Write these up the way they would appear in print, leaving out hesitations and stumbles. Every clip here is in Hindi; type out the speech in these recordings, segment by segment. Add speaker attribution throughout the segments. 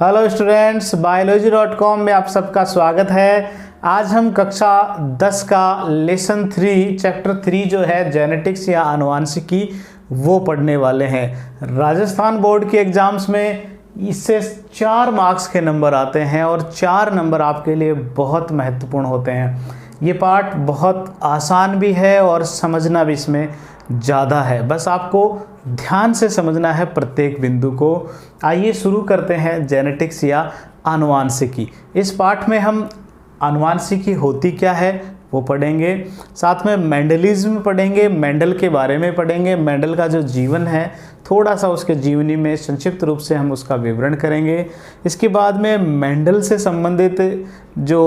Speaker 1: हेलो स्टूडेंट्स, biology.com में आप सबका स्वागत है। आज हम कक्षा 10 का लेसन 3 चैप्टर 3 जो है जेनेटिक्स या आनुवांशिकी वो पढ़ने वाले हैं। राजस्थान बोर्ड के एग्ज़ाम्स में इससे 4 मार्क्स के नंबर आते हैं और 4 नंबर आपके लिए बहुत महत्वपूर्ण होते हैं। ये पार्ट बहुत आसान भी है और समझना भी इसमें ज़्यादा है, बस आपको ध्यान से समझना है प्रत्येक बिंदु को। आइए शुरू करते हैं जेनेटिक्स या आनुवांशिकी। इस पाठ में हम आनुवांशिकी होती क्या है वो पढ़ेंगे, साथ में मेंडलिज्म पढ़ेंगे, मेंडल के बारे में पढ़ेंगे, मेंडल का जो जीवन है थोड़ा सा उसके जीवनी में संक्षिप्त रूप से हम उसका विवरण करेंगे। इसके बाद में मेंडल से संबंधित जो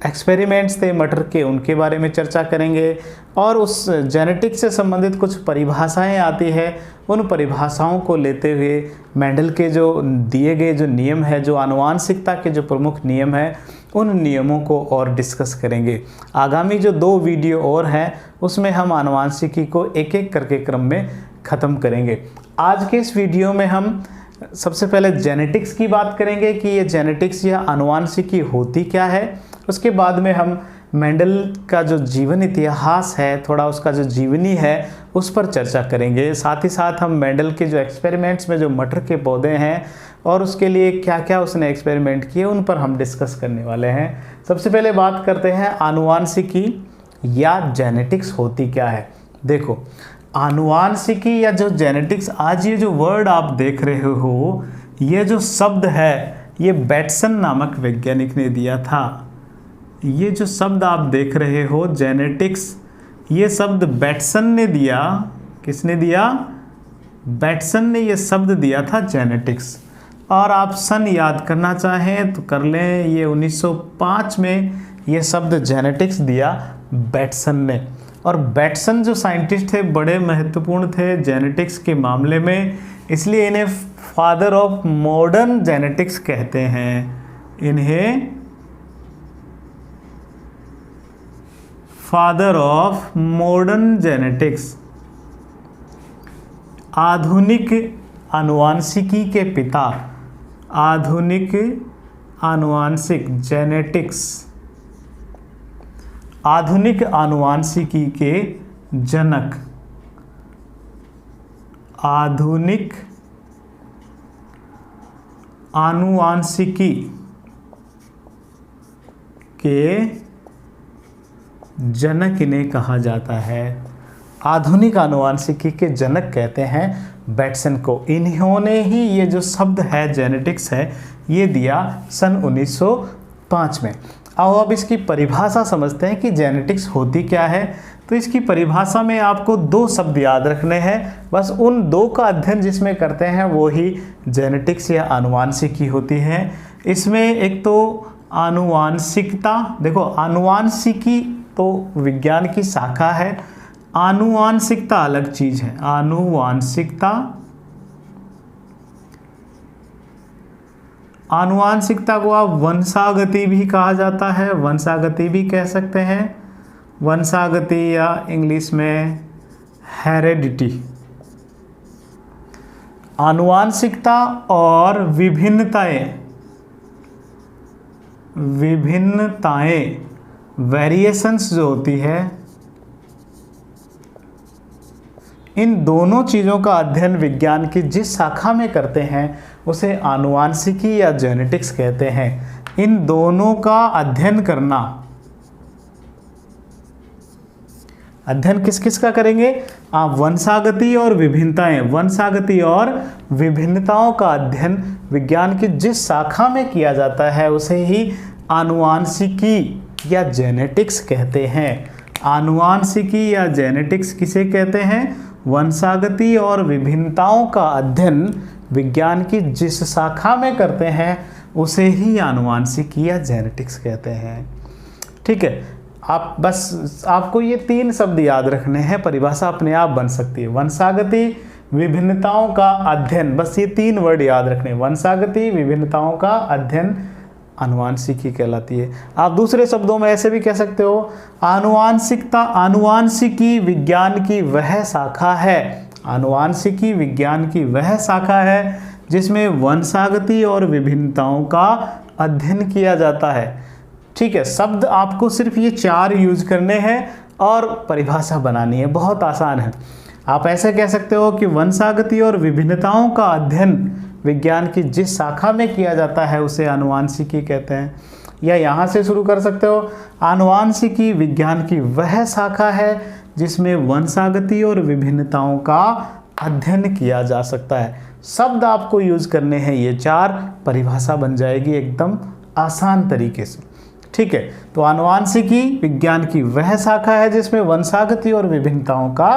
Speaker 1: एक्सपेरिमेंट्स थे मटर के उनके बारे में चर्चा करेंगे और उस जेनेटिक्स से संबंधित कुछ परिभाषाएं आती है, उन परिभाषाओं को लेते हुए मेंडल के जो दिए गए जो नियम है, जो आनुवांशिकता के जो प्रमुख नियम है, उन नियमों को और डिस्कस करेंगे। आगामी जो 2 वीडियो और हैं उसमें हम आनुवांशिकी को एक एक करके क्रम में ख़त्म करेंगे। आज के इस वीडियो में हम सबसे पहले जेनेटिक्स की बात करेंगे कि ये जेनेटिक्स या आनुवांशिकी होती क्या है। उसके बाद में हम मेंडल का जो जीवन इतिहास है, थोड़ा उसका जो जीवनी है उस पर चर्चा करेंगे। साथ ही साथ हम मेंडल के जो एक्सपेरिमेंट्स में जो मटर के पौधे हैं और उसके लिए क्या क्या उसने एक्सपेरिमेंट किए उन पर हम डिस्कस करने वाले हैं। सबसे पहले बात करते हैं आनुवांशिकी या जेनेटिक्स होती क्या है। देखो, आनुवांशिकी या जो जेनेटिक्स, आज ये जो वर्ड आप देख रहे हो, ये जो शब्द है ये बैटसन नामक वैज्ञानिक ने दिया था। ये जो शब्द आप देख रहे हो जेनेटिक्स, ये शब्द बैटसन ने दिया। किसने दिया? बैटसन ने ये शब्द दिया था जेनेटिक्स। और आप सन याद करना चाहें तो कर लें, ये 1905 में ये शब्द जेनेटिक्स दिया बैटसन ने। और बैटसन जो साइंटिस्ट थे बड़े महत्वपूर्ण थे जेनेटिक्स के मामले में, इसलिए इन्हें फादर ऑफ मॉडर्न जेनेटिक्स कहते हैं। इन्हें फादर ऑफ मॉडर्न जेनेटिक्स, आधुनिक आनुवांशिकी के पिता, आधुनिक आनुवांशिक जेनेटिक्स, आधुनिक आनुवांशिकी के जनक, आधुनिक आनुवांशिकी के जनक इन्हें कहा जाता है। आधुनिक आनुवांशिकी के जनक कहते हैं बैटसन को। इन्होंने ही ये जो शब्द है जेनेटिक्स है ये दिया सन 1905 में। आओ अब इसकी परिभाषा समझते हैं कि जेनेटिक्स होती क्या है। तो इसकी परिभाषा में आपको 2 शब्द याद रखने हैं, बस उन 2 का अध्ययन जिसमें करते हैं वो ही जेनेटिक्स या आनुवांशिकी होती है। इसमें एक तो आनुवांशिकता, देखो आनुवांशिकी तो विज्ञान की शाखा है, आनुवांशिकता अलग चीज है। आनुवांशिकता, आनुवांशिकता को आप वंशागति भी कहा जाता है, वंशागति भी कह सकते हैं, वंशागति या इंग्लिश में हेरेडिटी। आनुवांशिकता और विभिन्नताएं, वेरिएशंस जो होती है, इन दोनों चीज़ों का अध्ययन विज्ञान की जिस शाखा में करते हैं उसे आनुवांशिकी या जेनेटिक्स कहते हैं। इन दोनों का अध्ययन करना, अध्ययन किस किस का करेंगे? आप वंशागति और विभिन्नताएं, वंशागति और विभिन्नताओं का अध्ययन विज्ञान की जिस शाखा में किया जाता है उसे ही आनुवांशिकी या जेनेटिक्स कहते हैं। आनुवांशिकी या जेनेटिक्स किसे कहते हैं? वंशागति और विभिन्नताओं का अध्ययन विज्ञान की जिस शाखा में करते हैं उसे ही आनुवांशिकी या जेनेटिक्स कहते हैं। ठीक है, आप बस आपको ये 3 शब्द याद रखने हैं, परिभाषा अपने आप बन सकती है। वंशागति, विभिन्नताओं का अध्ययन, बस ये 3 वर्ड याद रखने, वंशागति, विभिन्नताओं का अध्ययन आनुवांशिकी कहलाती है। आप दूसरे शब्दों में ऐसे भी कह सकते हो, आनुवांशिकता, आनुवांशिकी विज्ञान की वह शाखा है, आनुवांशिकी विज्ञान की वह शाखा है जिसमें वंशागति और विभिन्नताओं का अध्ययन किया जाता है। ठीक है, शब्द आपको सिर्फ ये 4 यूज करने हैं और परिभाषा बनानी है, बहुत आसान है। आप ऐसे कह सकते हो कि वंशागति और विभिन्नताओं का अध्ययन विज्ञान की जिस शाखा में किया जाता है उसे आनुवांशिकी कहते हैं। या यहाँ से शुरू कर सकते हो, आनुवांशिकी विज्ञान की वह शाखा है जिसमें वंशागति और विभिन्नताओं का अध्ययन किया जा सकता है। शब्द आपको यूज करने हैं ये 4, परिभाषा बन जाएगी एकदम आसान तरीके से। ठीक है, तो आनुवांशिकी विज्ञान की वह शाखा है जिसमें वंशागति और विभिन्नताओं का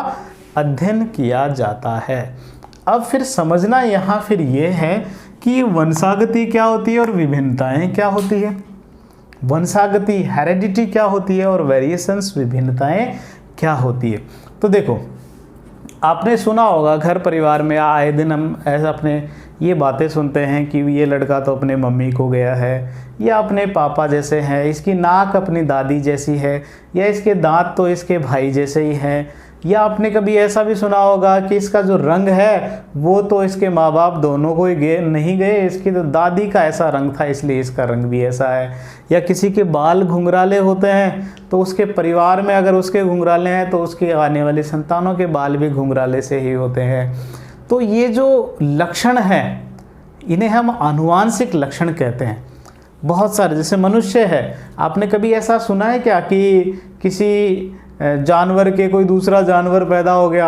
Speaker 1: अध्ययन किया जाता है। अब फिर समझना यहाँ फिर ये है कि वंशागति क्या होती है और विभिन्नताएं क्या होती है। वंशागति हेरेडिटी क्या होती है और वेरिएशंस विभिन्नताएं क्या होती है। तो देखो, आपने सुना होगा घर परिवार में आए दिन हम ऐसा अपने ये बातें सुनते हैं कि ये लड़का तो अपने मम्मी को गया है, या अपने पापा जैसे हैं, इसकी नाक अपनी दादी जैसी है, या इसके दांत तो इसके भाई जैसे ही हैं। या आपने कभी ऐसा भी सुना होगा कि इसका जो रंग है वो तो इसके माँ बाप दोनों को ही नहीं गए, इसकी तो दादी का ऐसा रंग था इसलिए इसका रंग भी ऐसा है। या किसी के बाल घुंघराले होते हैं तो उसके परिवार में अगर उसके घुंघराले हैं तो उसके आने वाली संतानों के बाल भी घुंघराले से ही होते हैं। तो ये जो लक्षण हैं इन्हें हम आनुवांशिक लक्षण कहते हैं। बहुत सारे, जैसे मनुष्य है, आपने कभी ऐसा सुना है क्या कि किसी जानवर के कोई दूसरा जानवर पैदा हो गया,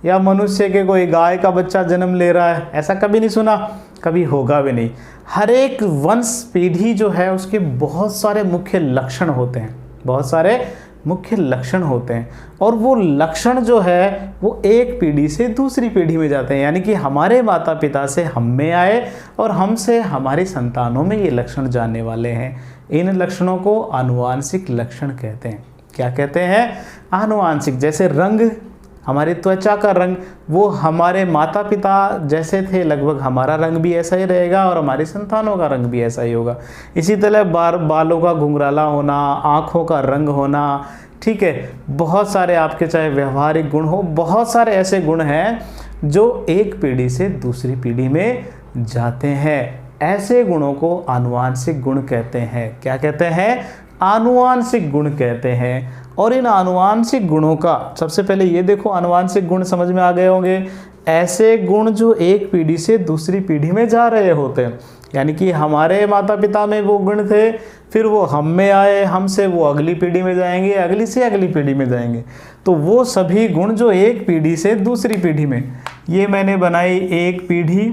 Speaker 1: या मनुष्य के कोई गाय का बच्चा जन्म ले रहा है? ऐसा कभी नहीं सुना, कभी होगा भी नहीं। हर एक वंश पीढ़ी जो है उसके बहुत सारे मुख्य लक्षण होते हैं, बहुत सारे मुख्य लक्षण होते हैं, और वो लक्षण जो है वो एक पीढ़ी से दूसरी पीढ़ी में जाते हैं। यानी कि हमारे माता पिता से हम में आए और हमसे हमारी संतानों में ये लक्षण जाने वाले हैं। इन लक्षणों को आनुवांशिक लक्षण कहते हैं। क्या कहते हैं? आनुवांशिक। जैसे रंग, हमारी त्वचा का रंग वो हमारे माता पिता जैसे थे, लगभग हमारा रंग भी ऐसा ही रहेगा और हमारी संतानों का रंग भी ऐसा ही होगा। इसी तरह बालों का घुंघराला होना, आँखों का रंग होना, ठीक है, बहुत सारे आपके चाहे व्यवहारिक गुण हो, बहुत सारे ऐसे गुण हैं जो एक पीढ़ी से दूसरी पीढ़ी में जाते हैं। ऐसे गुणों को आनुवांशिक गुण कहते हैं। क्या कहते हैं? आनुवांशिक गुण कहते हैं। और इन आनुवांशिक गुणों का सबसे पहले ये देखो, आनुवांशिक गुण समझ में आ गए होंगे, ऐसे गुण जो एक पीढ़ी से दूसरी पीढ़ी में जा रहे होते हैं। यानी कि हमारे माता पिता में वो गुण थे, फिर वो हम में आए, हमसे वो अगली पीढ़ी में जाएंगे, अगली से अगली पीढ़ी में जाएंगे। तो वो सभी गुण जो एक पीढ़ी से दूसरी पीढ़ी में, ये मैंने बनाई एक पीढ़ी,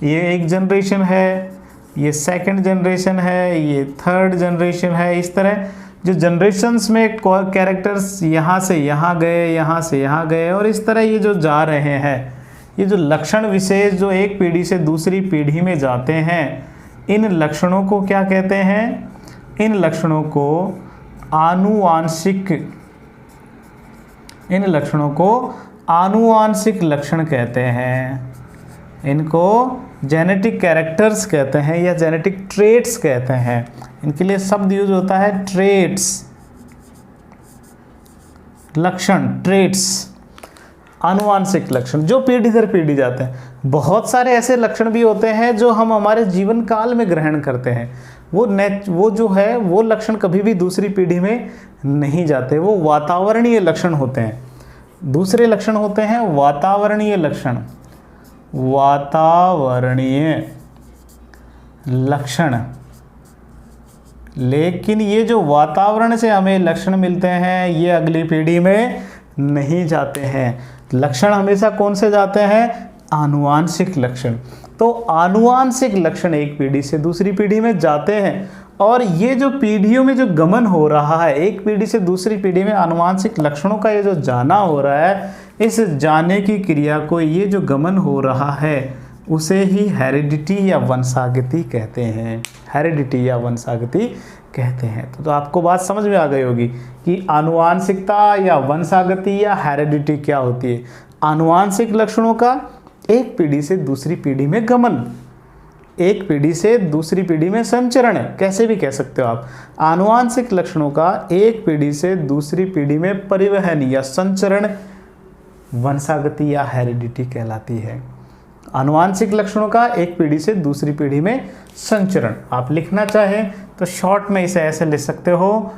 Speaker 1: ये एक जनरेशन है, ये सेकंड जनरेशन है, ये थर्ड जनरेशन है। इस तरह जो जनरेशन्स में कैरेक्टर्स यहाँ से यहाँ गए, यहाँ से यहाँ गए, और इस तरह ये जो जा रहे हैं, ये जो लक्षण विशेष जो एक पीढ़ी से दूसरी पीढ़ी में जाते हैं, इन लक्षणों को क्या कहते हैं? इन लक्षणों को आनुवांशिक, इन लक्षणों को आनुवांशिक लक्षण कहते हैं। इनको जेनेटिक कैरेक्टर्स कहते हैं या जेनेटिक ट्रेट्स कहते हैं। इनके लिए शब्द यूज होता है ट्रेट्स, लक्षण, ट्रेट्स, आनुवांशिक लक्षण जो पीढ़ी दर पीढ़ी जाते हैं। बहुत सारे ऐसे लक्षण भी होते हैं जो हम हमारे जीवन काल में ग्रहण करते हैं। वो जो है वो लक्षण कभी भी दूसरी पीढ़ी में नहीं जाते, वो वातावरणीय लक्षण होते हैं। दूसरे लक्षण होते हैं वातावरणीय लक्षण, वातावरणीय लक्षण। लेकिन ये जो वातावरण से हमें लक्षण मिलते हैं ये अगली पीढ़ी में नहीं जाते हैं। लक्षण हमेशा कौन से जाते हैं? आनुवांशिक लक्षण। तो आनुवांशिक लक्षण एक पीढ़ी से दूसरी पीढ़ी में जाते हैं, और ये जो पीढ़ियों में जो गमन हो रहा है, एक पीढ़ी से दूसरी पीढ़ी में आनुवांशिक लक्षणों का ये जो जाना हो रहा है, इस जाने की क्रिया को, ये जो गमन हो रहा है उसे ही हेरिडिटी या वंशागति कहते हैं। हेरिडिटी या वंशागति कहते हैं। तो आपको बात समझ में आ गई होगी कि आनुवांशिकता या वंशागति या हेरिडिटी क्या होती है। आनुवांशिक लक्षणों का एक पीढ़ी से दूसरी पीढ़ी में गमन, एक पीढ़ी से दूसरी पीढ़ी में संचरण, कैसे भी कह सकते हो आप। आनुवांशिक लक्षणों का एक पीढ़ी से दूसरी पीढ़ी में परिवहन या संचरण वंशागति या हेरिडिटी कहलाती है। आनुवांशिक लक्षणों का एक पीढ़ी से दूसरी पीढ़ी में संचरण। आप लिखना चाहें तो शॉर्ट में इसे ऐसे लिख सकते हो,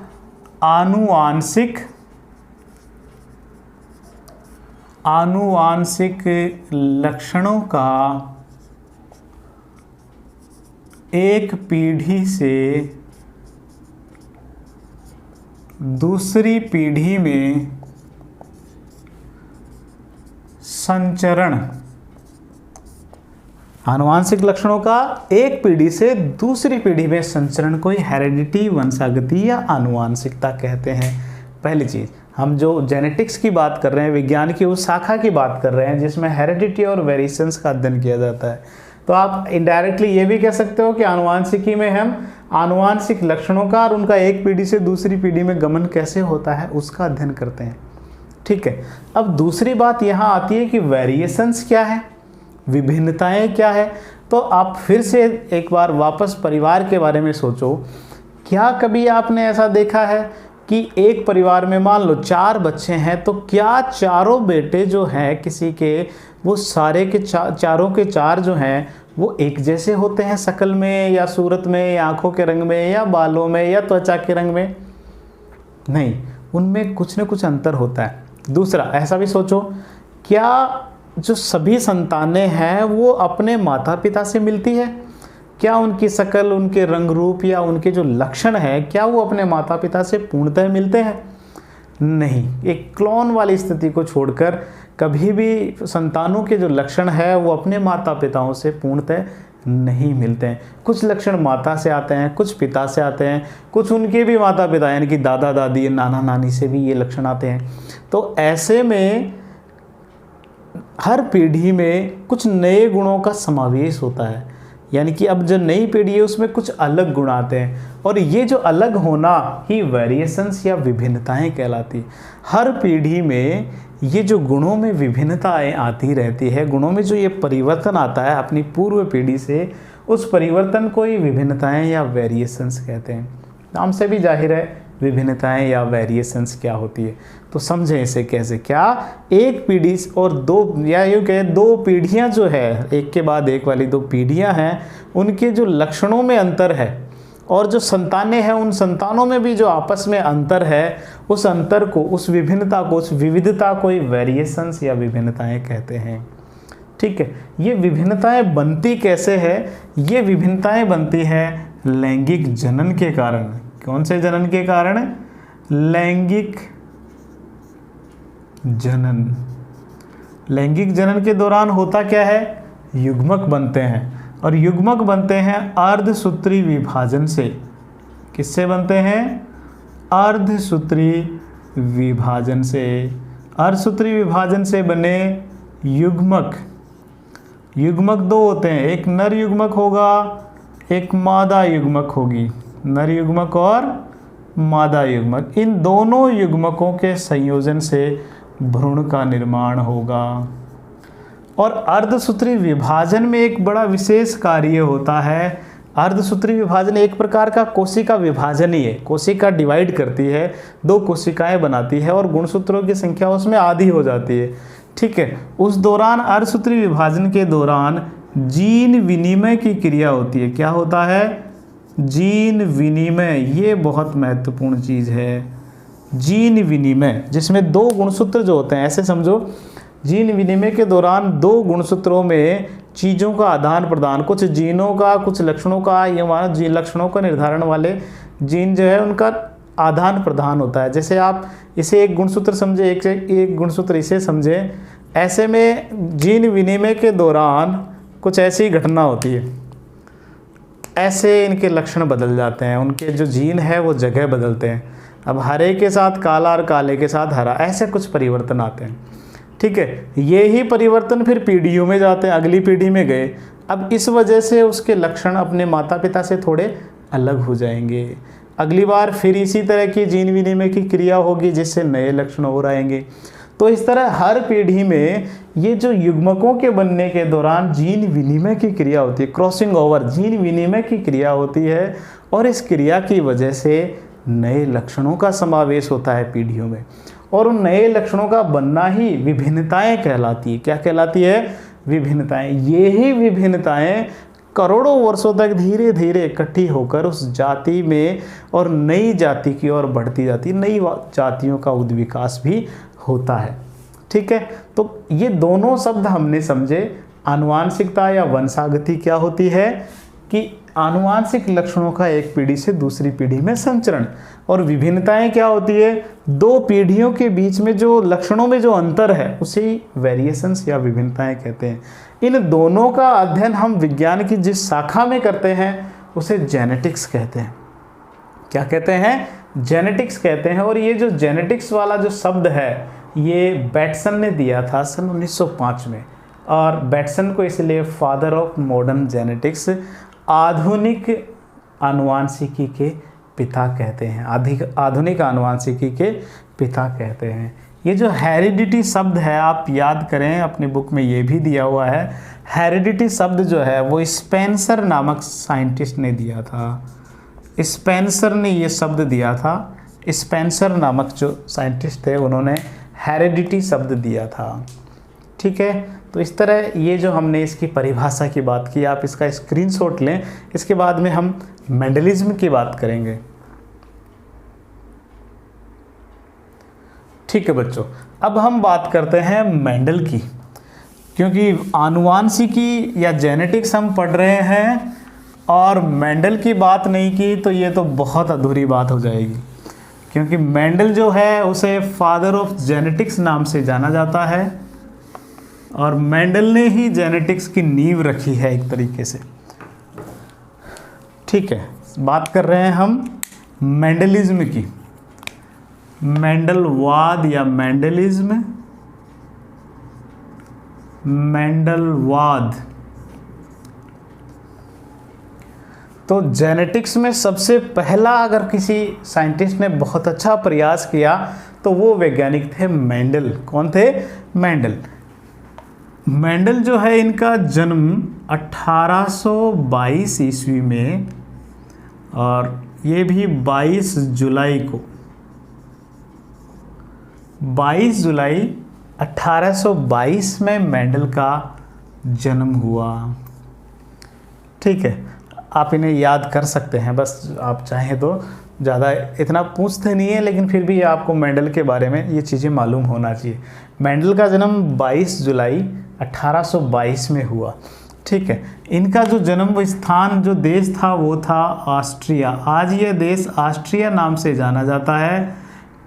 Speaker 1: आनुवांशिक लक्षणों का एक पीढ़ी से दूसरी पीढ़ी में संचरण। आनुवांशिक लक्षणों का एक पीढ़ी से दूसरी पीढ़ी में संचरण को हेरेडिटी, वंशागति या आनुवांशिकता कहते हैं। पहली चीज, हम जो जेनेटिक्स की बात कर रहे हैं, विज्ञान की उस शाखा की बात कर रहे हैं जिसमें हेरेडिटी और वेरिएशंस का अध्ययन किया जाता है। तो आप इनडायरेक्टली ये भी कह सकते हो कि आनुवांशिकी में हम आनुवांशिक लक्षणों का और उनका एक पीढ़ी से दूसरी पीढ़ी में गमन कैसे होता है उसका अध्ययन करते हैं। ठीक है, अब दूसरी बात यहाँ आती है कि वेरिएशंस क्या है, विभिन्नताएं क्या है। तो आप फिर से एक बार वापस परिवार के बारे में सोचो। क्या कभी आपने ऐसा देखा है कि एक परिवार में मान लो 4 बच्चे हैं, तो क्या चारों बेटे जो हैं किसी के, वो सारे के चारों के 4 जो हैं वो एक जैसे होते हैं शक्ल में या सूरत में या आँखों के रंग में या बालों में या त्वचा के रंग में? नहीं, उनमें कुछ न कुछ अंतर होता है। दूसरा, ऐसा भी सोचो, क्या जो सभी संतानें हैं वो अपने माता पिता से मिलती है? क्या उनकी शक्ल, उनके रंग रूप या उनके जो लक्षण हैं, क्या वो अपने माता पिता से पूर्णतः मिलते हैं? नहीं। एक क्लोन वाली स्थिति को छोड़कर कभी भी संतानों के जो लक्षण है वो अपने माता पिताओं से पूर्णतः नहीं मिलते हैं। कुछ लक्षण माता से आते हैं, कुछ पिता से आते हैं, कुछ उनके भी माता पिता यानी कि दादा दादी, नाना नानी से भी ये लक्षण आते हैं। तो ऐसे में हर पीढ़ी में कुछ नए गुणों का समावेश होता है, यानी कि अब जो नई पीढ़ी है उसमें कुछ अलग गुण आते हैं, और ये जो अलग होना ही वेरिएशंस या विभिन्नताएं कहलाती। हर पीढ़ी में ये जो गुणों में विभिन्नताएं आती रहती है, गुणों में जो ये परिवर्तन आता है अपनी पूर्व पीढ़ी से, उस परिवर्तन को ही विभिन्नताएं या वेरिएशंस कहते हैं। नाम से भी जाहिर है विभिन्नताएं या वेरिएशंस क्या होती है। तो समझें इसे कैसे, क्या एक पीढ़ी और दो, या यूँ कहें 2 पीढ़ियां जो है, एक के बाद एक वाली 2 पीढ़ियां हैं, उनके जो लक्षणों में अंतर है और जो संतानें हैं उन संतानों में भी जो आपस में अंतर है, उस अंतर को, उस विभिन्नता को, उस विविधता को ही वेरिएशंस या विभिन्नताएं कहते हैं। ठीक है, ये विभिन्नताएं बनती कैसे है? ये विभिन्नताएं बनती हैं लैंगिक जनन के कारण। कौन से जनन के कारण? लैंगिक जनन। लैंगिक जनन के दौरान होता क्या है? युग्मक बनते हैं, और युग्मक बनते हैं अर्धसूत्री विभाजन से। किससे बनते हैं? अर्धसूत्री विभाजन से। अर्धसूत्री विभाजन से बने युग्मक, युग्मक 2 होते हैं, एक नर युग्मक होगा, एक मादा युग्मक होगी। नर युग्मक और मादा युग्मक, इन दोनों युग्मकों के संयोजन से भ्रूण का निर्माण होगा। और अर्धसूत्री विभाजन में एक बड़ा विशेष कार्य होता है। अर्धसूत्री विभाजन एक प्रकार का कोशिका विभाजन ही है। कोशिका डिवाइड करती है, 2 कोशिकाएं बनाती है और गुणसूत्रों की संख्या उसमें आधी हो जाती है। ठीक है, उस दौरान अर्धसूत्री विभाजन के दौरान जीन विनिमय की क्रिया होती है। क्या होता है? जीन विनिमय। ये बहुत महत्वपूर्ण चीज़ है, जीन विनिमय, जिसमें 2 गुणसूत्र जो होते हैं, ऐसे समझो, जीन विनिमय के दौरान 2 गुणसूत्रों में चीज़ों का आदान प्रदान, कुछ जीनों का, कुछ लक्षणों का, ये हमारा जीन लक्षणों का निर्धारण वाले जीन जो है उनका आदान प्रदान होता है। जैसे आप इसे एक गुणसूत्र समझे, एक गुणसूत्र इसे समझें। ऐसे में जीन विनिमय के दौरान कुछ ऐसी घटना होती है, ऐसे इनके लक्षण बदल जाते हैं, उनके जो जीन है वो जगह बदलते हैं। अब हरे के साथ काला और काले के साथ हरा, ऐसे कुछ परिवर्तन आते हैं। ठीक है, ये ही परिवर्तन फिर पीढ़ियों में जाते हैं, अगली पीढ़ी में गए। अब इस वजह से उसके लक्षण अपने माता पिता से थोड़े अलग हो जाएंगे। अगली बार फिर इसी तरह की जीन विनिमय की क्रिया होगी जिससे नए लक्षण और आएंगे। तो इस तरह हर पीढ़ी में ये जो युग्मकों के बनने के दौरान जीन विनिमय की क्रिया होती है, क्रॉसिंग ओवर, जीन विनिमय की क्रिया होती है, और इस क्रिया की वजह से नए लक्षणों का समावेश होता है पीढ़ियों में, और उन नए लक्षणों का बनना ही विभिन्नताएं कहलाती है। क्या कहलाती है? विभिन्नताएं, ये ही विभिन्नताएं करोड़ों वर्षों तक धीरे धीरे इकट्ठी होकर उस जाति में और नई जाति की ओर बढ़ती जाती, नई जातियों का उद्विकास भी होता है। ठीक है, तो ये दोनों शब्द हमने समझे। आनुवांशिकता या वंशागति क्या होती है कि आनुवांशिक लक्षणों का एक पीढ़ी से दूसरी पीढ़ी में संचरण, और विभिन्नताएं क्या होती है, दो पीढ़ियों के बीच में जो लक्षणों में जो अंतर है उसे वेरिएशंस या विभिन्नताएं कहते हैं। इन दोनों का अध्ययन हम विज्ञान की जिस शाखा में करते हैं उसे जेनेटिक्स कहते हैं। क्या कहते हैं? जेनेटिक्स कहते हैं। और ये जो जेनेटिक्स वाला जो शब्द है ये बैटसन ने दिया था सन 1905 में, और बैटसन को इसलिए फादर ऑफ मॉडर्न जेनेटिक्स, आधुनिक आनुवांशिकी के पिता कहते हैं, आधुनिक आनुवांशिकी के पिता कहते हैं। ये जो हेरिडिटी शब्द है आप याद करें, अपनी बुक में ये भी दिया हुआ है। हेरिडिटी शब्द जो है वो स्पेंसर नामक साइंटिस्ट ने दिया था। स्पेंसर ने ये शब्द दिया था। स्पेंसर नामक जो साइंटिस्ट थे उन्होंने हेरिडिटी शब्द दिया था। ठीक है, तो इस तरह ये जो हमने इसकी परिभाषा की बात की, आप इसका स्क्रीनशॉट लें। इसके बाद में हम मेंडलिज्म की बात करेंगे। ठीक है बच्चों, अब हम बात करते हैं मेंडल की, क्योंकि आनुवांशिकी या जेनेटिक्स हम पढ़ रहे हैं और मेंडल की बात नहीं की तो ये तो बहुत अधूरी बात हो जाएगी, क्योंकि मेंडल जो है उसे फादर ऑफ जेनेटिक्स नाम से जाना जाता है, और मेंडल ने ही जेनेटिक्स की नींव रखी है एक तरीके से। ठीक है, बात कर रहे हैं हम मेंडलिज्म की। मेंडलवाद या मेंडलिज्म, मेंडलवाद। तो जेनेटिक्स में सबसे पहला अगर किसी साइंटिस्ट ने बहुत अच्छा प्रयास किया तो वो वैज्ञानिक थे मेंडल। कौन थे? मेंडल। मेंडल जो है इनका जन्म 1822 ईस्वी में, और ये भी 22 जुलाई को, 22 जुलाई 1822 में मेंडल का जन्म हुआ। ठीक है, आप इन्हें याद कर सकते हैं, बस आप चाहें तो। ज़्यादा इतना पूछते नहीं है, लेकिन फिर भी आपको मेंडल के बारे में ये चीज़ें मालूम होना चाहिए। मेंडल का जन्म 22 जुलाई 1822 में हुआ। ठीक है, इनका जो जन्म स्थान, जो देश था वो था ऑस्ट्रिया। आज ये देश ऑस्ट्रिया नाम से जाना जाता है।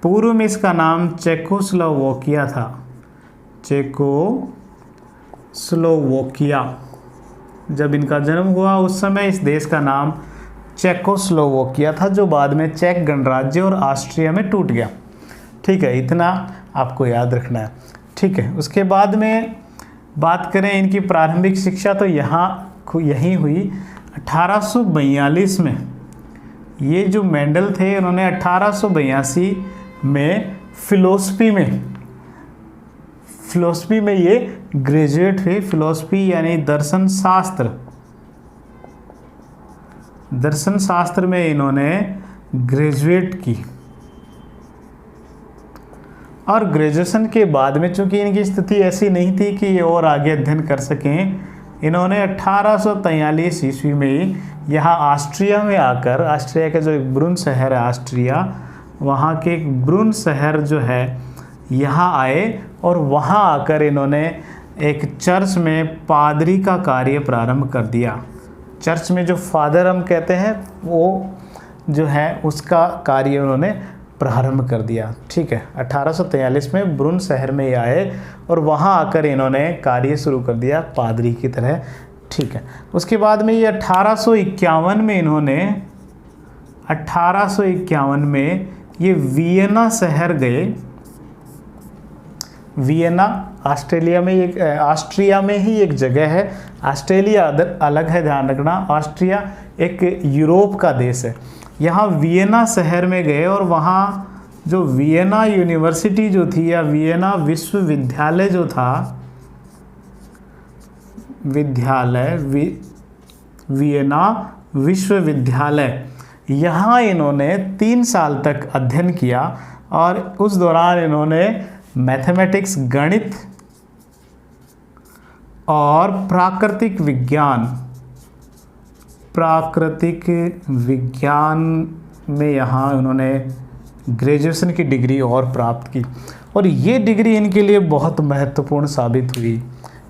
Speaker 1: पूर्व में इसका नाम चेकोस्लोवाकिया था। चेकोस्लोवाकिया। जब इनका जन्म हुआ उस समय इस देश का नाम चेकोस्लोवाकिया था, जो बाद में चेक गणराज्य और ऑस्ट्रिया में टूट गया। ठीक है, इतना आपको याद रखना है। ठीक है, उसके बाद में बात करें इनकी प्रारंभिक शिक्षा तो यहीं हुई 1842 में। ये जो मेंडल थे उन्होंने 1882 में फिलोसफी में ये ग्रेजुएट हुए। फिलोसफी यानी दर्शन शास्त्र में इन्होंने ग्रेजुएट की, और ग्रेजुएशन के बाद में चूंकि इनकी स्थिति ऐसी नहीं थी कि ये और आगे अध्ययन कर सकें, इन्होंने 1843 ईस्वी में यहाँ ऑस्ट्रिया में आकर, ऑस्ट्रिया का जो एक ब्रुन शहर है ऑस्ट्रिया, वहाँ के एक ब्रुन शहर जो है यहाँ आए, और वहाँ आकर इन्होंने एक चर्च में पादरी का कार्य प्रारंभ कर दिया। चर्च में जो फादर हम कहते हैं वो जो है उसका कार्य उन्होंने प्रारंभ कर दिया। ठीक है, 1843 में ब्रुन शहर में आए और वहाँ आकर इन्होंने कार्य शुरू कर दिया पादरी की तरह। ठीक है, उसके बाद में ये 1851 में ये वियना शहर गए। वियना ऑस्ट्रिया में ही एक जगह है। ऑस्ट्रेलिया अलग है, ध्यान रखना। ऑस्ट्रिया एक यूरोप का देश है। यहाँ वियना शहर में गए और वहाँ जो वियना यूनिवर्सिटी जो थी या वियना विश्वविद्यालय जो था, वियना विश्वविद्यालय, यहाँ इन्होंने 3 साल तक अध्ययन किया, और उस दौरान इन्होंने मैथमेटिक्स, गणित और प्राकृतिक विज्ञान में यहाँ उन्होंने ग्रेजुएशन की डिग्री और प्राप्त की, और ये डिग्री इनके लिए बहुत महत्वपूर्ण साबित हुई।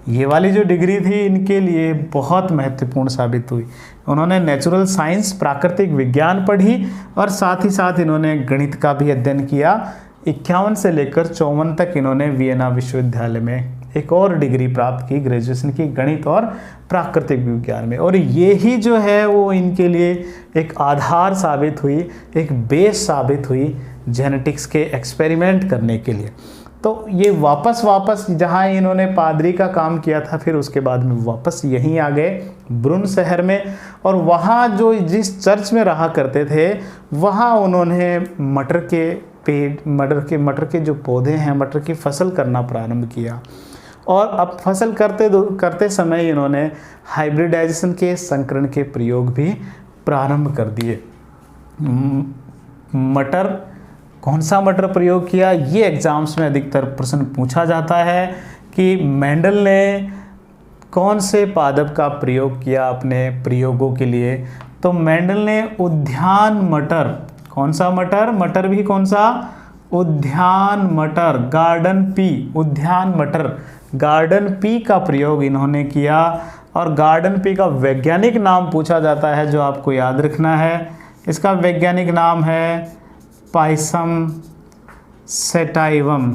Speaker 1: ये वाली जो डिग्री थी इनके लिए बहुत महत्वपूर्ण साबित हुई। उन्होंने नेचुरल साइंस, प्राकृतिक विज्ञान पढ़ी और साथ ही साथ इन्होंने गणित का भी अध्ययन किया। 51 से लेकर 54 तक इन्होंने वियना विश्वविद्यालय में एक और डिग्री प्राप्त की, ग्रेजुएशन की, गणित और प्राकृतिक विज्ञान में। और ये ही जो है वो इनके लिए एक आधार साबित हुई, एक बेस साबित हुई जेनेटिक्स के एक्सपेरिमेंट करने के लिए। तो ये वापस जहाँ इन्होंने पादरी का काम किया था, फिर उसके बाद में वापस यहीं आ गए ब्रुन शहर में, और वहाँ जो जिस चर्च में रहा करते थे वहाँ उन्होंने मटर के पेड़, मटर के जो पौधे हैं, मटर की फसल करना प्रारंभ किया। और अब फसल करते समय इन्होंने हाइब्रिडाइजेशन के, संकरण के प्रयोग भी प्रारंभ कर दिए। मटर, कौन सा मटर प्रयोग किया, ये एग्जाम्स में अधिकतर प्रश्न पूछा जाता है कि मेंडल ने कौन से पादप का प्रयोग किया अपने प्रयोगों के लिए। तो मेंडल ने उद्यान मटर, कौन सा मटर, मटर भी कौन सा, उद्यान मटर, गार्डन पी, उद्यान मटर, गार्डन पी का प्रयोग इन्होंने किया। और गार्डन पी का वैज्ञानिक नाम पूछा जाता है जो आपको याद रखना है, इसका वैज्ञानिक नाम है Pisum sativum,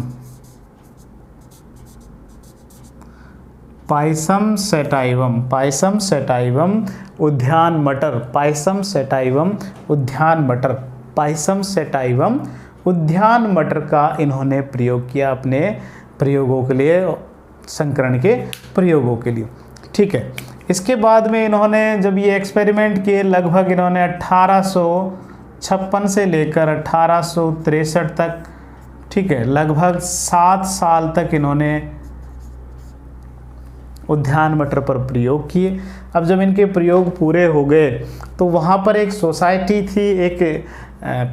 Speaker 1: Pisum sativum, Pisum sativum उद्यान मटर, पाइसम सेटाइवम उद्यान मटर, पाइसम सेटाइवम उद्यान मटर का इन्होंने प्रयोग किया अपने प्रयोगों के लिए, संकरण के प्रयोगों के लिए। ठीक है, इसके बाद में इन्होंने जब ये एक्सपेरिमेंट किए, लगभग इन्होंने 1856 से लेकर 1863 तक, ठीक है, लगभग 7 साल तक इन्होंने उद्यान मटर पर प्रयोग किए। अब जब इनके प्रयोग पूरे हो गए तो वहाँ पर एक सोसाइटी थी, एक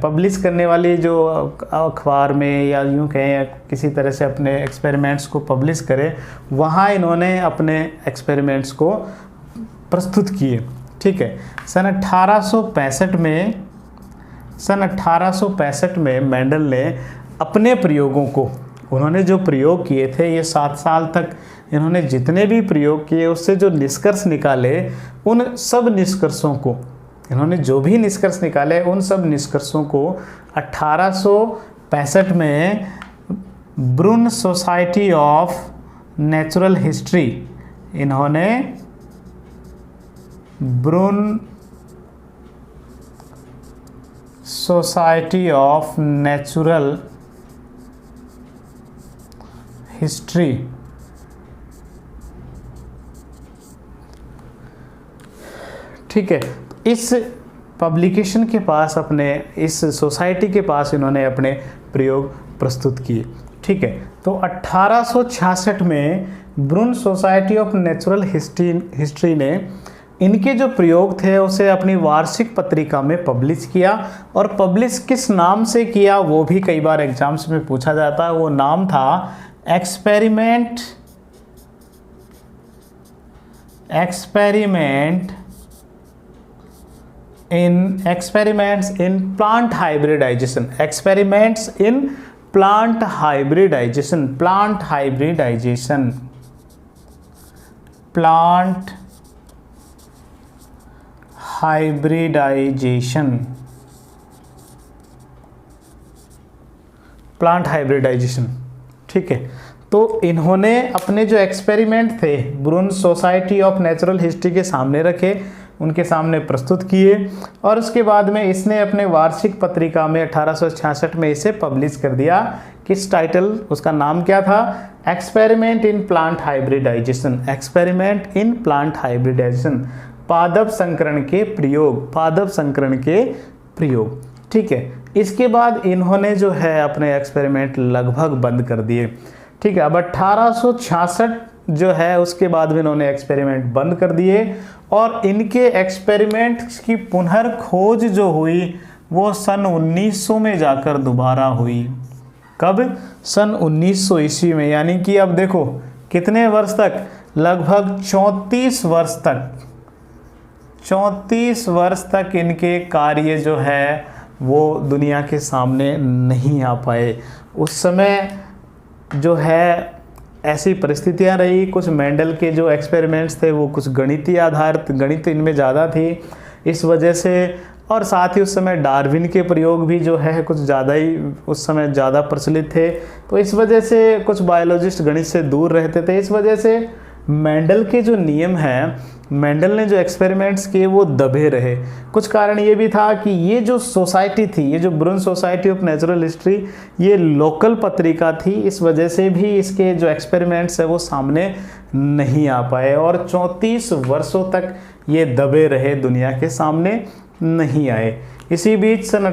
Speaker 1: पब्लिश करने वाली, जो अखबार में या यूँ कहें किसी तरह से अपने एक्सपेरिमेंट्स को पब्लिश करे, वहाँ इन्होंने अपने एक्सपेरिमेंट्स को प्रस्तुत किए। ठीक है, सन 1865 में मेंडल ने अपने प्रयोगों को, उन्होंने जो प्रयोग किए थे, ये 7 साल तक इन्होंने जितने भी प्रयोग किए उससे जो निष्कर्ष निकाले, उन सब निष्कर्षों को, इन्होंने जो भी निष्कर्ष निकाले उन सब निष्कर्षों को 1865 में ब्रुन सोसाइटी ऑफ नेचुरल हिस्ट्री, इन्होंने ब्रुन सोसाइटी ऑफ नेचुरल हिस्ट्री, ठीक है, इस पब्लिकेशन के पास, अपने इस सोसाइटी के पास इन्होंने अपने प्रयोग प्रस्तुत किए। ठीक है, तो 1866 में ब्रुन सोसाइटी ऑफ नेचुरल हिस्ट्री ने इनके जो प्रयोग थे उसे अपनी वार्षिक पत्रिका में पब्लिश किया। और पब्लिश किस नाम से किया वो भी कई बार एग्जाम्स में पूछा जाता है। वो नाम था experiments in plant hybridization, experiments in plant hybridization, plant hybridization, plant hybridization, plant hybridization। ठीक है, तो इन्होंने अपने जो एक्सपेरिमेंट थे ब्रुन सोसाइटी ऑफ नेचुरल हिस्ट्री के सामने रखे, उनके सामने प्रस्तुत किए, और उसके बाद में इसने अपने वार्षिक पत्रिका में 1866 में इसे पब्लिश कर दिया। किस टाइटल, उसका नाम क्या था, experiment in plant hybridisation, experiment in plant hybridisation, पादप संकरण के प्रयोग, पादप संकरण के प्रयोग। ठीक है, इसके बाद इन्होंने जो है अपने एक्सपेरिमेंट लगभग बंद कर दिए। ठीक है, अब 1866 जो है उसके बाद में इन्होंने एक्सपेरिमेंट बंद कर दिए, और इनके एक्सपेरिमेंट्स की पुनर्खोज जो हुई वो सन 1900 में जाकर दोबारा हुई। कब, सन 1900 ईस्वी में। यानी कि अब देखो कितने वर्ष तक, लगभग 34 वर्ष तक इनके कार्य जो है वो दुनिया के सामने नहीं आ पाए। उस समय जो है ऐसी परिस्थितियां रही, कुछ मेंडल के जो एक्सपेरिमेंट्स थे वो कुछ गणितीय आधारित, गणित इनमें ज़्यादा थी इस वजह से, और साथ ही उस समय डार्विन के प्रयोग भी जो है कुछ ज़्यादा ही उस समय ज़्यादा प्रचलित थे। तो इस वजह से कुछ बायोलॉजिस्ट गणित से दूर रहते थे। इस वजह से मेंडल के जो नियम हैं, मेंडल ने जो एक्सपेरिमेंट्स किए वो दबे रहे। कुछ कारण ये भी था कि ये जो सोसाइटी थी, ये जो ब्रुन सोसाइटी ऑफ नेचुरल हिस्ट्री, ये लोकल पत्रिका थी, इस वजह से भी इसके जो एक्सपेरिमेंट्स है वो सामने नहीं आ पाए और 34 वर्षों तक ये दबे रहे, दुनिया के सामने नहीं आए। इसी बीच सन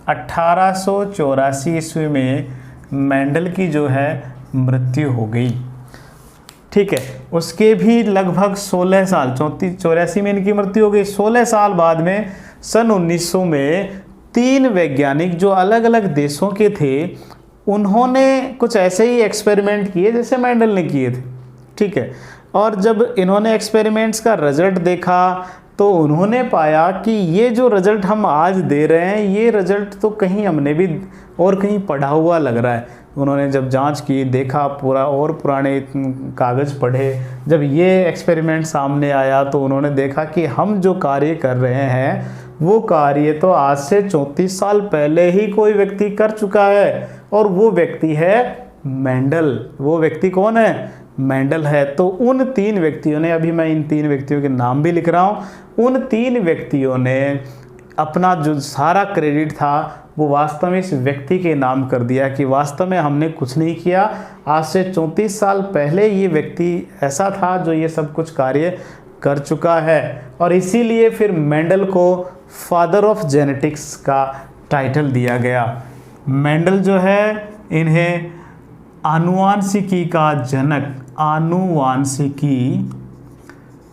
Speaker 1: 1884 ईस्वी में मेंडल की जो है मृत्यु हो गई। ठीक है, उसके भी लगभग 16 साल, 84 में इनकी मृत्यु हो गई। 16 साल बाद में सन 1900 में 3 वैज्ञानिक जो अलग अलग देशों के थे, उन्होंने कुछ ऐसे ही एक्सपेरिमेंट किए जैसे मेंडल ने किए थे। ठीक है, और जब इन्होंने एक्सपेरिमेंट्स का रिजल्ट देखा तो उन्होंने पाया कि ये जो रिजल्ट हम आज दे रहे हैं, ये रिजल्ट तो कहीं हमने भी और कहीं पढ़ा हुआ लग रहा है। उन्होंने जब जांच की, देखा, पूरा और पुराने कागज़ पढ़े, जब ये एक्सपेरिमेंट सामने आया तो उन्होंने देखा कि हम जो कार्य कर रहे हैं वो कार्य तो आज से 34 साल पहले ही कोई व्यक्ति कर चुका है, और वो व्यक्ति है मेंडल। वो व्यक्ति कौन है? मेंडल है। तो उन 3 व्यक्तियों ने, अभी मैं इन 3 व्यक्तियों के नाम भी लिख रहा हूँ, उन 3 व्यक्तियों ने अपना जो सारा क्रेडिट था वो वास्तव में इस व्यक्ति के नाम कर दिया कि वास्तव में हमने कुछ नहीं किया, आज से 34 साल पहले ये व्यक्ति ऐसा था जो ये सब कुछ कार्य कर चुका है। और इसीलिए फिर मेंडल को फादर ऑफ जेनेटिक्स का टाइटल दिया गया। मेंडल जो है, इन्हें आनुवांशिकी का जनक, आनुवांशिकी,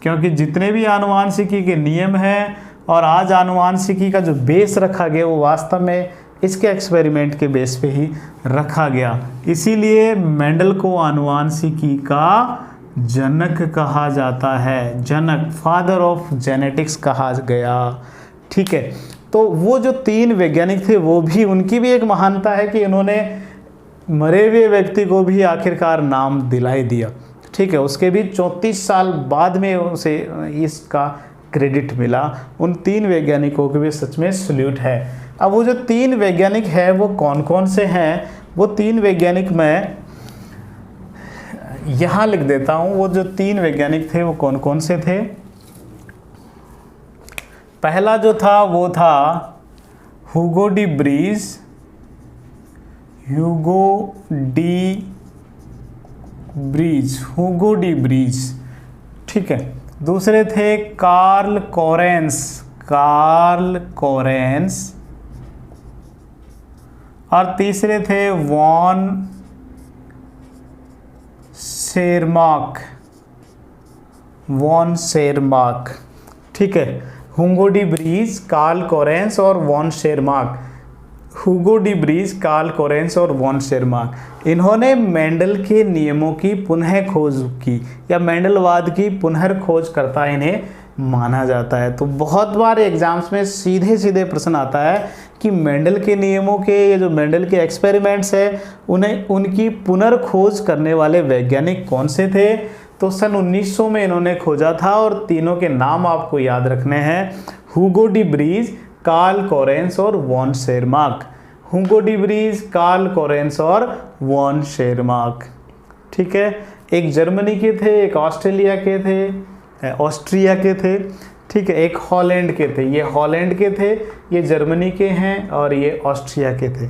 Speaker 1: क्योंकि जितने भी आनुवांशिकी के नियम हैं और आज आनुवांशिकी का जो बेस रखा गया वो वास्तव में इसके एक्सपेरिमेंट के बेस पे ही रखा गया। इसीलिए मेंडल को आनुवांशिकी का जनक कहा जाता है, जनक, फादर ऑफ जेनेटिक्स कहा गया। ठीक है, तो वो जो 3 वैज्ञानिक थे वो भी, उनकी भी एक महानता है कि उन्होंने मरे हुए व्यक्ति को भी आखिरकार नाम दिलाई दिया। ठीक है, उसके भी 34 साल बाद में उसे इसका क्रेडिट मिला। उन 3 वैज्ञानिकों के भी सच में सल्यूट है। अब वो जो 3 वैज्ञानिक हैं वो कौन कौन से हैं, वो 3 वैज्ञानिक मैं यहाँ लिख देता हूँ। वो जो 3 वैज्ञानिक थे वो कौन कौन से थे। पहला जो था वो था ह्यूगो डी ब्रीज। ठीक है, दूसरे थे कार्ल कोरेंस, और तीसरे थे वॉन शेरमार्क। ठीक है, Hugo de Vries, Carl Correns और von Tschermak. Hugo de Vries, Carl Correns और वॉन शेरमार्क, इन्होंने मेंडल के नियमों की पुनः खोज की, या मेंडलवाद की पुनर्खोज करता इन्हें माना जाता है। तो बहुत बार एग्जाम्स में सीधे सीधे प्रश्न आता है कि मेंडल के नियमों के, ये जो मेंडल के एक्सपेरिमेंट्स है, उन्हें उनकी पुनर्खोज करने वाले वैज्ञानिक कौन से थे। तो सन 1900 में इन्होंने खोजा था, और तीनों के नाम आपको याद रखने हैं, Hugo de Vries, Carl Correns और von Tschermak. Hugo de Vries, Carl Correns और वॉन शेरमार्क। ठीक है, एक जर्मनी के थे, एक ऑस्ट्रिया के थे। ठीक है, एक हॉलैंड के थे। ये हॉलैंड के थे, ये जर्मनी के हैं, और ये ऑस्ट्रिया के थे।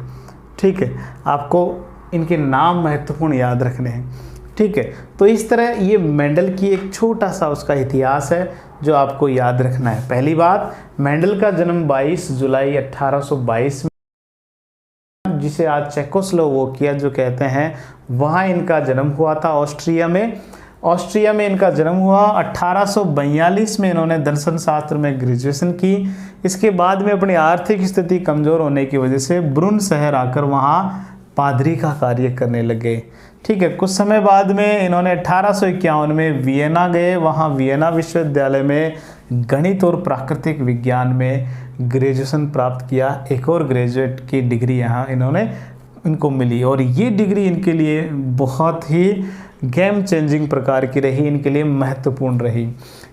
Speaker 1: ठीक है, आपको इनके नाम महत्वपूर्ण याद रखने हैं। ठीक है, तो इस तरह ये मेंडल की एक छोटा सा उसका इतिहास है जो आपको याद रखना है। पहली बात, मेंडल का जन्म 22 जुलाई 1822 में, जिसे आज चेकोस्लोवाकिया जो कहते हैं, वहाँ इनका जन्म हुआ था, ऑस्ट्रिया में इनका जन्म हुआ। 1842 में इन्होंने दर्शन शास्त्र में ग्रेजुएशन की। इसके बाद में अपनी आर्थिक स्थिति कमज़ोर होने की वजह से ब्रुन शहर आकर वहाँ पादरी का कार्य करने लगे। ठीक है। कुछ समय बाद में इन्होंने 1851 में वियना गए, वहाँ वियना विश्वविद्यालय में गणित और प्राकृतिक विज्ञान में ग्रेजुएशन प्राप्त किया। एक और ग्रेजुएट की डिग्री यहाँ इनको मिली और ये डिग्री इनके लिए बहुत ही गेम चेंजिंग प्रकार की रही, इनके लिए महत्वपूर्ण रही।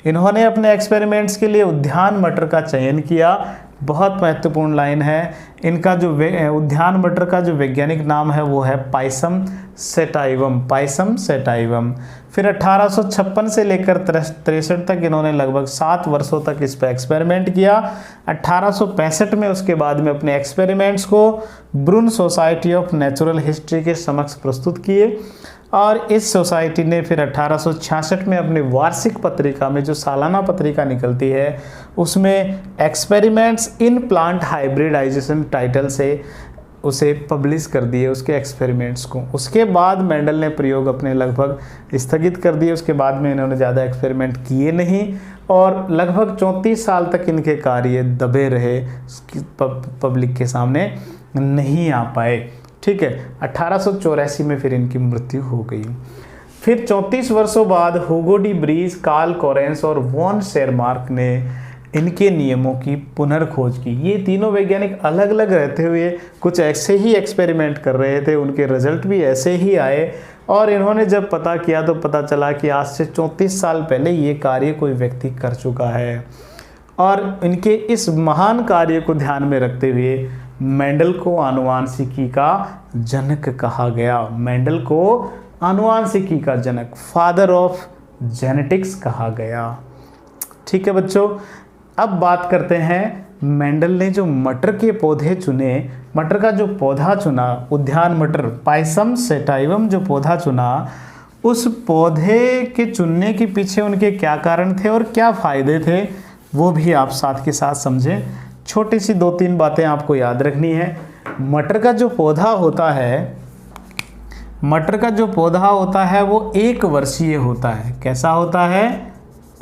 Speaker 1: इन्होंने अपने एक्सपेरिमेंट्स के लिए उद्यान मटर का चयन किया। बहुत महत्वपूर्ण लाइन है। इनका जो उद्यान मटर का जो वैज्ञानिक नाम है वो है पाइसम सेटाइवम, पाइसम सेटाइवम। फिर 1856 से लेकर 63 तक इन्होंने लगभग 7 वर्षों तक इस पर एक्सपेरिमेंट किया। 1865 में उसके बाद में अपने एक्सपेरिमेंट्स को ब्रून सोसाइटी ऑफ नेचुरल हिस्ट्री के समक्ष प्रस्तुत किए और इस सोसाइटी ने फिर 1866 में अपनी वार्षिक पत्रिका में, जो सालाना पत्रिका निकलती है, उसमें experiments in plant hybridisation title से उसे पब्लिश कर दिए, उसके एक्सपेरिमेंट्स को। उसके बाद मेंडल ने प्रयोग अपने लगभग स्थगित कर दिए। उसके बाद में इन्होंने ज़्यादा एक्सपेरिमेंट किए नहीं और लगभग 34 साल तक इनके कार्य दबे रहे, पब्लिक के सामने नहीं आ पाए। ठीक है। 1884 में फिर इनकी मृत्यु हो गई। फिर 34 वर्षों बाद Hugo de Vries, Carl Correns और वॉन शेरमार्क ने इनके नियमों की पुनर्खोज की। ये तीनों वैज्ञानिक अलग अलग रहते हुए कुछ ऐसे ही एक्सपेरिमेंट कर रहे थे, उनके रिजल्ट भी ऐसे ही आए और इन्होंने जब पता किया तो पता चला कि आज से 34 साल पहले ये कार्य कोई व्यक्ति कर चुका है। और इनके इस महान कार्य को ध्यान में रखते हुए मेंडल को आनुवांशिकी का जनक कहा गया। मेंडल को आनुवांशिकी का जनक, फादर ऑफ जेनेटिक्स कहा गया। ठीक है बच्चों, अब बात करते हैं मेंडल ने जो मटर के पौधे चुने, मटर का जो पौधा चुना, उद्यान मटर पाइसम सेटाइवम जो पौधा चुना, उस पौधे के चुनने के पीछे उनके क्या कारण थे और क्या फ़ायदे थे, वो भी आप साथ के साथ समझें। छोटी सी 2-3 बातें आपको याद रखनी है। मटर का जो पौधा होता है, मटर का जो पौधा होता है वो 1 वर्षीय होता है। कैसा होता है?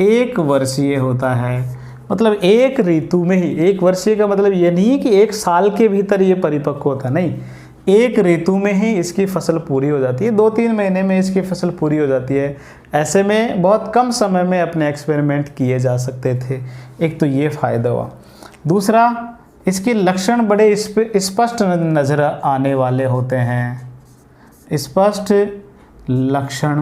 Speaker 1: 1 वर्षीय होता है। मतलब एक ऋतु में ही, 1 वर्षीय का मतलब ये नहीं है कि 1 साल के भीतर ये परिपक्व होता, नहीं, 1 ऋतु में ही इसकी फसल पूरी हो जाती है, 2-3 महीने में इसकी फसल पूरी हो जाती है। ऐसे में बहुत कम समय में अपने एक्सपेरिमेंट किए जा सकते थे। एक तो ये फ़ायदा हुआ। दूसरा, इसके लक्षण बड़े स्पष्ट नज़र आने वाले होते हैं। स्पष्ट लक्षण,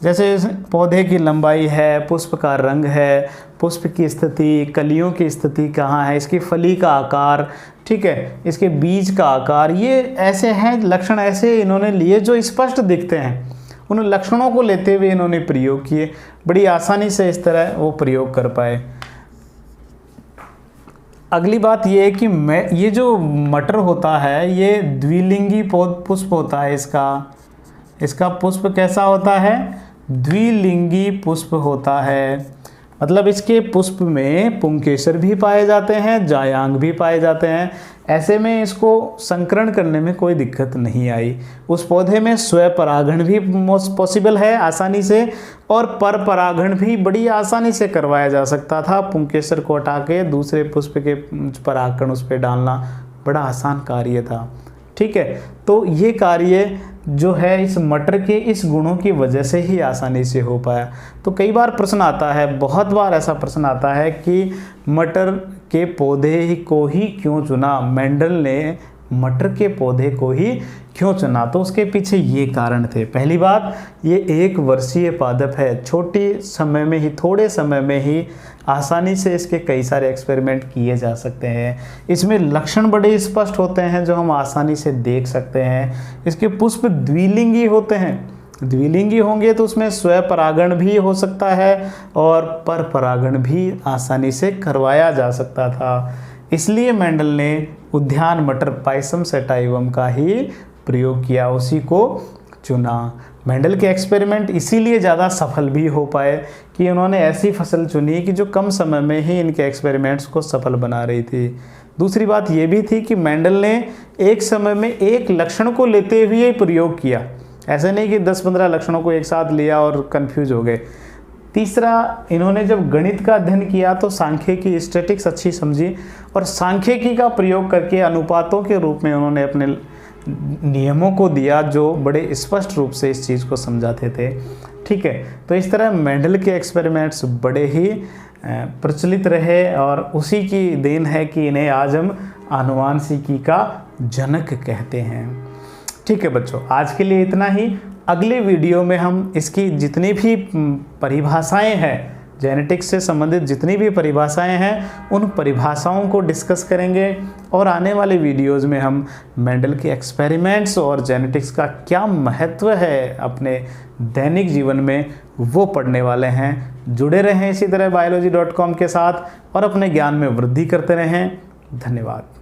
Speaker 1: जैसे पौधे की लंबाई है, पुष्प का रंग है, पुष्प की स्थिति, कलियों की स्थिति कहाँ है, इसकी फली का आकार, ठीक है, इसके बीज का आकार, ये ऐसे हैं लक्षण, ऐसे इन्होंने लिए जो स्पष्ट दिखते हैं। उन लक्षणों को लेते हुए इन्होंने प्रयोग किए, बड़ी आसानी से इस तरह वो प्रयोग कर पाए। अगली बात ये है कि ये जो मटर होता है ये द्विलिंगी पुष्प होता है। इसका पुष्प कैसा होता है? द्विलिंगी पुष्प होता है। मतलब इसके पुष्प में पुंकेसर भी पाए जाते हैं, जायांग भी पाए जाते हैं। ऐसे में इसको संकरण करने में कोई दिक्कत नहीं आई। उस पौधे में स्वपरागण भी पॉसिबल है आसानी से, और पर परागण भी बड़ी आसानी से करवाया जा सकता था। पुंकेसर को हटा के दूसरे पुष्प के परागण उस पर डालना बड़ा आसान कार्य था। ठीक है, तो ये कार्य जो है इस मटर के इस गुणों की वजह से ही आसानी से हो पाया। तो कई बार प्रश्न आता है, बहुत बार ऐसा प्रश्न आता है कि मटर के पौधे को ही क्यों चुना, मेंडल ने मटर के पौधे को ही क्यों चुना? तो उसके पीछे ये कारण थे। पहली बात, ये 1 वर्षीय पादप है, छोटे समय में ही, थोड़े समय में ही आसानी से इसके कई सारे एक्सपेरिमेंट किए जा सकते हैं। इसमें लक्षण बड़े स्पष्ट होते हैं जो हम आसानी से देख सकते हैं। इसके पुष्प द्विलिंगी होते हैं, द्विलिंगी होंगे तो उसमें स्वपरागण भी हो सकता है और पर परागण भी आसानी से करवाया जा सकता था। इसलिए मेंडल ने उद्यान मटर पाइसम सेटाइवम का ही प्रयोग किया, उसी को चुना। मेंडल के एक्सपेरिमेंट इसीलिए ज़्यादा सफल भी हो पाए कि उन्होंने ऐसी फसल चुनी कि जो कम समय में ही इनके एक्सपेरिमेंट्स को सफल बना रही थी। दूसरी बात ये भी थी कि मेंडल ने एक समय में एक लक्षण को लेते हुए प्रयोग किया, ऐसे नहीं कि 10-15 लक्षणों को एक साथ लिया और कन्फ्यूज हो गए। तीसरा, इन्होंने जब गणित का अध्ययन किया तो सांख्यिकी, स्टैटिक्स अच्छी समझी और सांख्यिकी का प्रयोग करके अनुपातों के रूप में उन्होंने अपने नियमों को दिया जो बड़े स्पष्ट रूप से इस चीज़ को समझाते थे। ठीक है, तो इस तरह मेंडल के एक्सपेरिमेंट्स बड़े ही प्रचलित रहे और उसी की देन है कि इन्हें आज हम आनुवांशिकी का जनक कहते हैं। ठीक है बच्चों, आज के लिए इतना ही। अगले वीडियो में हम इसकी जितनी भी परिभाषाएं हैं, जेनेटिक्स से संबंधित जितनी भी परिभाषाएं हैं, उन परिभाषाओं को डिस्कस करेंगे और आने वाले वीडियोस में हम मेंडल के एक्सपेरिमेंट्स और जेनेटिक्स का क्या महत्व है अपने दैनिक जीवन में, वो पढ़ने वाले हैं। जुड़े रहें इसी तरह biology.com के साथ और अपने ज्ञान में वृद्धि करते रहें। धन्यवाद।